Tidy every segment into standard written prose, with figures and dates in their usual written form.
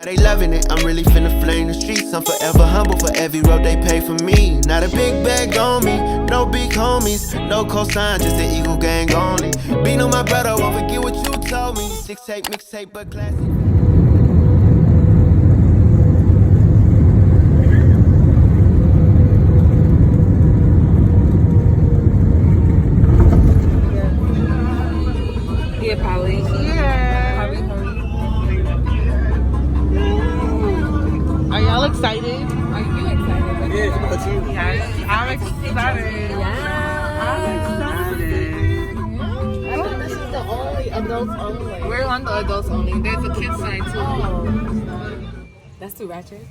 They loving it, I'm really finna flame the streets. I'm forever humble for every road they pay for me. Not a big bag on me, no big homies, no cosign, just the Eagle gang only. Being on my brother, won't forget what you told me. 6-tape, mixtape, but classic. Yeah, Polly. Yeah. Hurry. Are y'all excited? Are you excited? Yeah, come on, too. Yes, I'm excited. I'm excited. I thought this is the only adults only. We're on the adults only. There's a kids side too. That's too ratchet.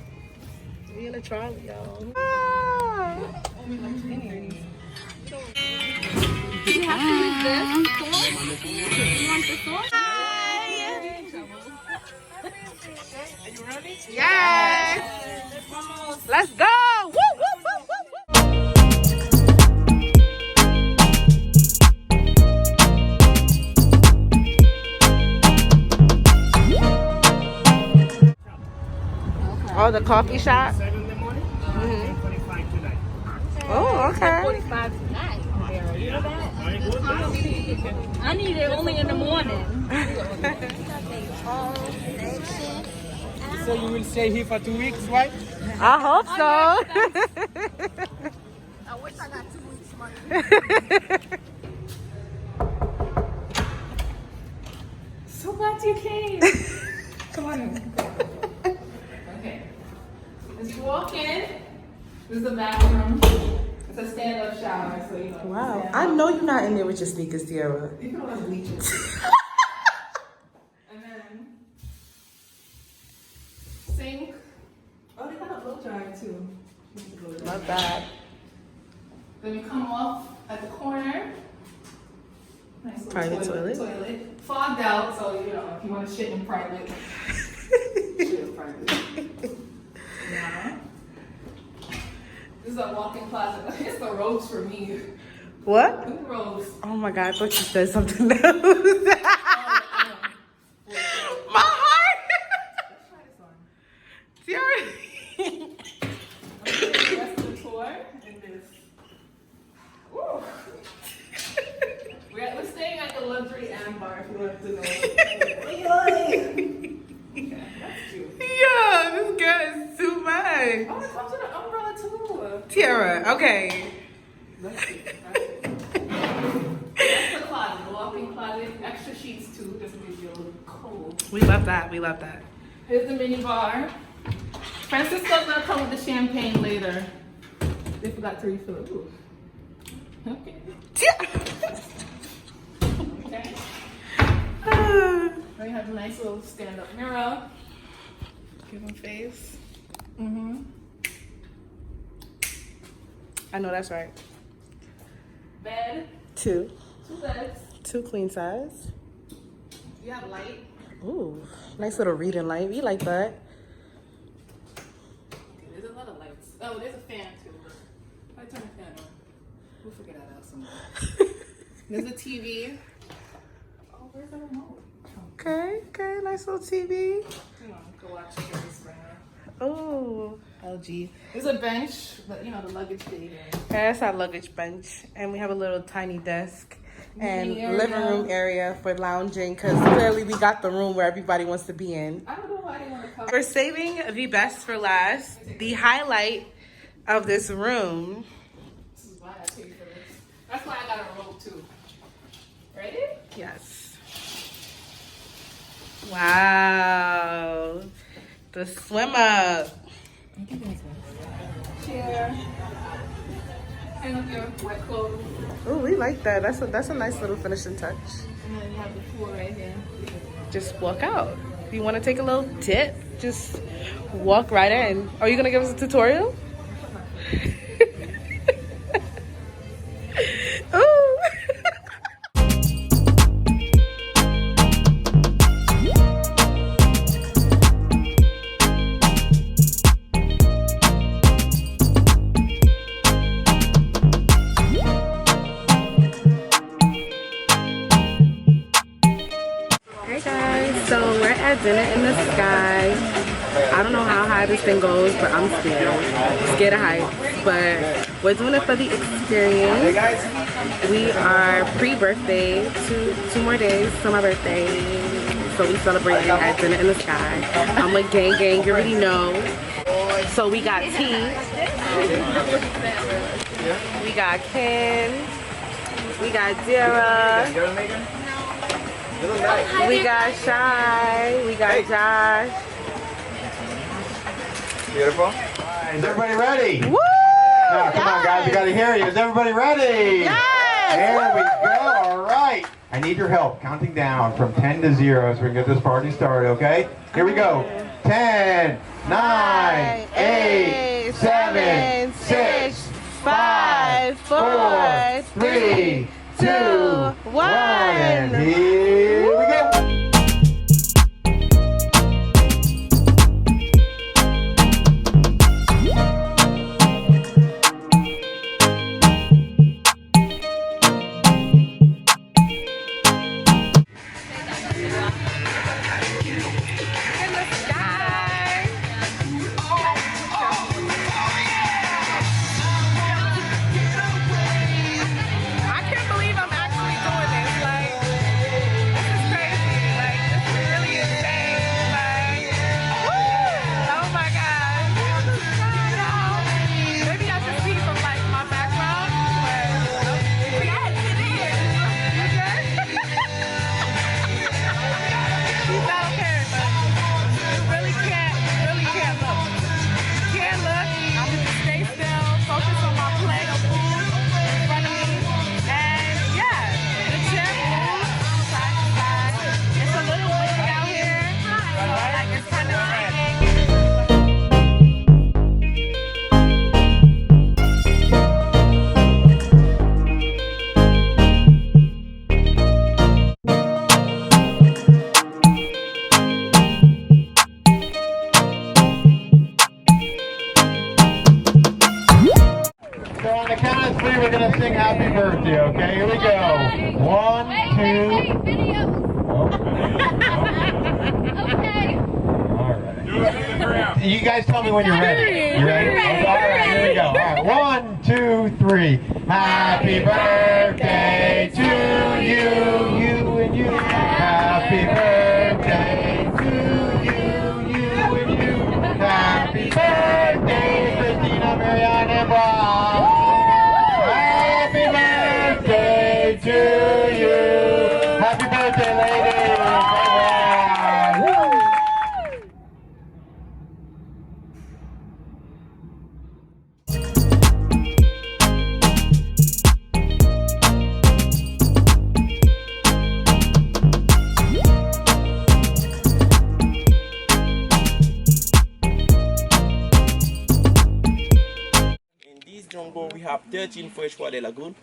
We in a trolley, y'all. Do you have to use this sauce? You want the sauce? Are you ready? Yes. Let's go. Woo, woo, woo, woo, woo. Oh, the coffee shop? 7 in the morning, 8:45 tonight. Oh, okay. 45 tonight. You know that? Very good. I need it only in the morning. So you will stay here for 2 weeks, right? I hope so. I wish I got 2 weeks money. So glad you came. Come on. Okay. As you walk in, this is the bathroom. It's a stand-up shower, so you know. Wow. I know you're not in there with your sneakers, Tiara. You can always bleach it. And then sink. Oh, they got a blow dryer too. Not bad. Then you come off at the corner. Nice little Private toilet. Fogged out, so you know if you want to shit in private. Shit in private. Yeah. This is a walk-in closet. It's the robes for me. What? New robes. Oh my God, I thought you said something else. My heart. Let's try this on. Tiara. Okay, the rest of the tour in this. Woo. We're staying at the Luxury Ambar if you want to know. Okay, that's cute. Yo, this girl is too much. Oh, it comes with an umbrella too. Tiara, okay. That's cute. That's the closet, the walk-in closet. Extra sheets too, just in case you're a little cold. We love that. We love that. Here's the mini bar. Francisco's gonna come with the champagne later. They forgot to refill it. Ooh. Okay. Okay. Then you have a nice little stand-up mirror. Give him face. Mm-hmm. I know that's right. Bed. Two. 2 beds. 2 queen size. You have light. Ooh, nice little reading light. We like that. Okay, there's a lot of lights. Oh, there's a fan too. If I turn the fan on, we'll figure that out somewhere. There's a TV. Oh, where's the remote? Okay, nice little TV. Hang on, go watch Jerry Springer. Oh, LG. There's a bench, but you know, the luggage bay there. That's our luggage bench. And we have a little tiny desk and Living area. living room area for lounging because clearly we got the room where everybody wants to be in. I don't know why they want to come. We're saving the best for last. The highlight of this room. This is why I paid for this. That's why I got a robe too. Ready? Yes. Wow. The swim up. Chair. Hang up your wet clothes. Oh, we like that. That's a nice little finishing touch. And then you have the pool right here. Just walk out. If you want to take a little dip, just walk right in. Are you gonna give us a tutorial? Ooh. Hey guys, so we're at dinner in the sky. high this thing goes, but I'm scared of heights. But we're doing it for the experience. We are pre-birthday, two more days till my birthday. So we celebrating at Dinner in the Sky. I'm with gang, you already know. So we got T, we got Ken, we got Dara, we got Shy, we got Josh. Beautiful. All right, is everybody ready? Woo! Now, come on, guys, we gotta hear you. Is everybody ready? Yes! There we go. All right. I need your help counting down from 10 to 0 so we can get this party started, okay? Here we go. 10, 9, 8, 7, 6, 5, 4, 3, 2, 1. And here we go. We're gonna sing happy birthday, okay? Here we go. 1, 2. Okay. All right. You guys tell me when you're ready. You ready? Okay, all right, here we go. All right. 1, 2, 3. Happy birthday to you, you and you. Happy birthday to you, you and you. Happy birthday, Christina, Marianne, and Bob. Happy birthday to you. Happy birthday, ladies. Jungle, we have 13 freshwater lagoon.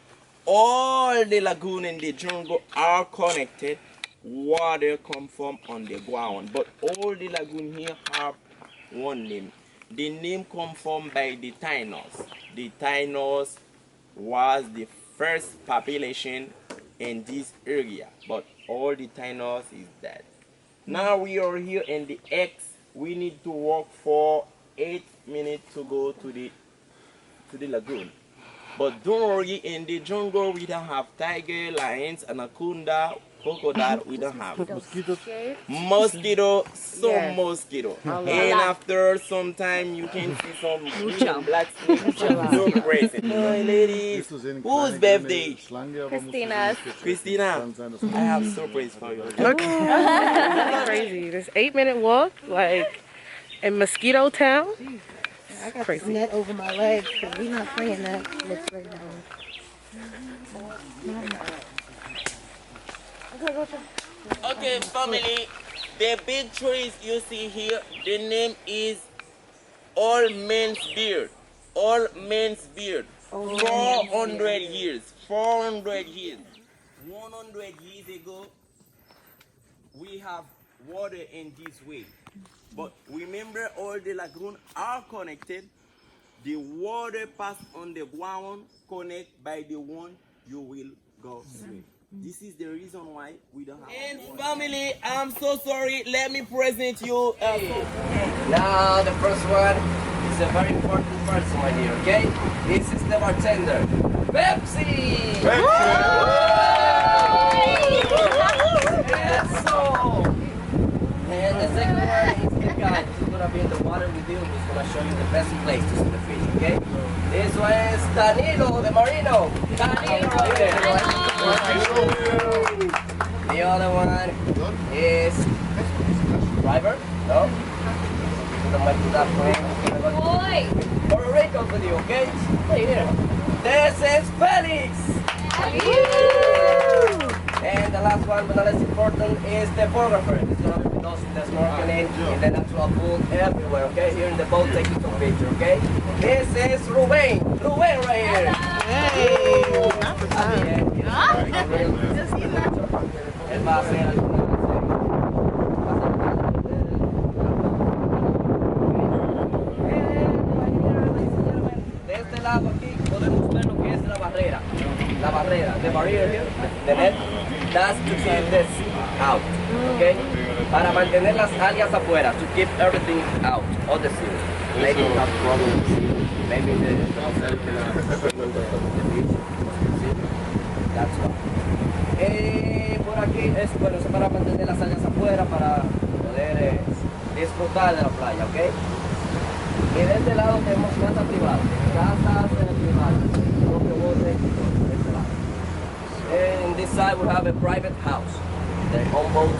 All the lagoon in the jungle are connected. Water come from on the ground, but all the lagoon here have one name. The name come from by the Tainos. The Tainos was the first population in this area, but all the Tainos is dead. Now we are here in the X. We need to walk for 8 minutes to go to the lagoon. But don't worry, in the jungle we don't have tiger, lions, anaconda, crocodile. We don't have mosquito, mosquito. And after some time you can see some green black snakes. So crazy. Hi ladies, whose birthday? Christina's. Christina, I have a surprise for you. Okay. That's crazy. This 8-minute walk, like in Mosquito Town. I got this net over my legs because we're not playing that this right now. Okay, family, the big trees you see here, the name is All Men's Beard. All Men's Beard. 400 years. 400 years. 100 years ago, we have water in this way. But remember, all the lagoons are connected. The water pass on the ground, connect by the one you will go swim. This is the reason why we don't have. And family, I'm so sorry. Let me present you. Now the first one is a very important person right here, okay? This is the bartender, Pepsi! Yes, so. And the second one is the guy who's gonna be in the water with you, who's gonna show you the best place to see the fish, okay? This one is Danilo, the Marino. Danilo right there. The other one is driver, no? The mic to that point. Puerto Rico with you, okay? Right here. This is Felix. And the last one, but not less important, is the photographer. It's gonna be with us in the snorkeling, in the natural pool, everywhere, okay? Here in the boat, taking some picture, okay? This is Ruben. Ruben right here. Hey! Él va a hacer alguna de este lado aquí podemos ver lo que es la barrera. La barrera, the barrier here, the net, that's to keep this out, okay? Para mantener las algas afuera, to keep everything out of the sea. Maybe you have problems. Maybe the beach. That's why. Por aquí es bueno, eso para mantener las algas afuera, para poder disfrutar de la playa, ¿ok? Y de este lado tenemos casas privadas, propio bote, de este lado. And in this side we have a private house, their own boat.